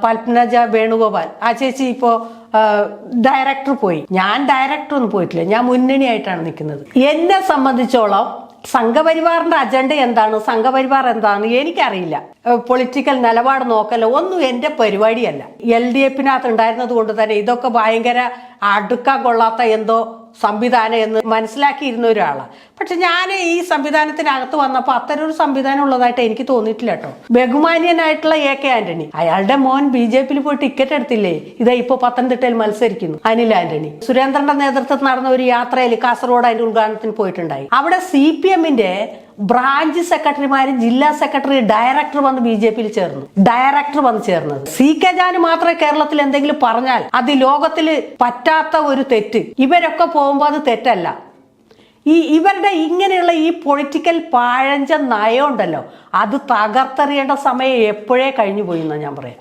പത്മജ വേണുഗോപാൽ ആ ചേച്ചി ഇപ്പോ ഡയറക്ടർ പോയി. ഞാൻ ഡയറക്ടർ ഒന്നും പോയിട്ടില്ല, ഞാൻ മുന്നണിയായിട്ടാണ് നിൽക്കുന്നത്. എന്നെ സംബന്ധിച്ചോളം സംഘപരിവാറിന്റെ അജണ്ട എന്താണ്, സംഘപരിവാർ എന്താണെന്ന് എനിക്കറിയില്ല. പൊളിറ്റിക്കൽ നിലപാട് നോക്കല്ല ഒന്നും എന്റെ പരിപാടിയല്ല. LDF-നകത്ത് ഉണ്ടായിരുന്നത് കൊണ്ട് തന്നെ ഇതൊക്കെ ഭയങ്കര അടുക്കാൻ കൊള്ളാത്ത എന്തോ സംവിധാനം എന്ന് മനസ്സിലാക്കിയിരുന്ന ഒരാളാണ്. പക്ഷെ ഞാൻ ഈ സംവിധാനത്തിനകത്ത് വന്നപ്പോൾ അത്തരൊരു സംവിധാനം ഉള്ളതായിട്ട് എനിക്ക് തോന്നിയിട്ടില്ല കേട്ടോ. ബഹുമാന്യനായിട്ടുള്ള AK ആന്റണി, അയാളുടെ മോൻ BJP-യിൽ പോയി ടിക്കറ്റ് എടുത്തില്ലേ, ഇതാ ഇപ്പൊ പത്തനംതിട്ടയിൽ മത്സരിക്കുന്നു. അനിൽ ആന്റണി സുരേന്ദ്രന്റെ നേതൃത്വത്തിൽ നടന്ന ഒരു യാത്രയിൽ കാസർഗോഡ് അതിന്റെ ഉദ്ഘാടനത്തിന് പോയിട്ടുണ്ടായി. അവിടെ CPM-ന്റെ ബ്രാഞ്ച് സെക്രട്ടറിമാരും ജില്ലാ സെക്രട്ടറി ഡയറക്ടർ വന്ന് BJP-യിൽ ചേർന്നു. ഡയറക്ടർ വന്ന് ചേർന്നത് CK ജാന് മാത്രമേ കേരളത്തിൽ എന്തെങ്കിലും പറഞ്ഞാൽ അത് ലോകത്തിൽ പറ്റാത്ത ഒരു തെറ്റ്. ഇവരൊക്കെ പോകുമ്പോൾ അത് തെറ്റല്ല. ഇവരുടെ ഇങ്ങനെയുള്ള ഈ പൊളിറ്റിക്കൽ പാഴഞ്ച നയം ഉണ്ടല്ലോ, അത് തകർത്തെറിയേണ്ട സമയം എപ്പോഴേ കഴിഞ്ഞു പോയി എന്നാ ഞാൻ പറയാം.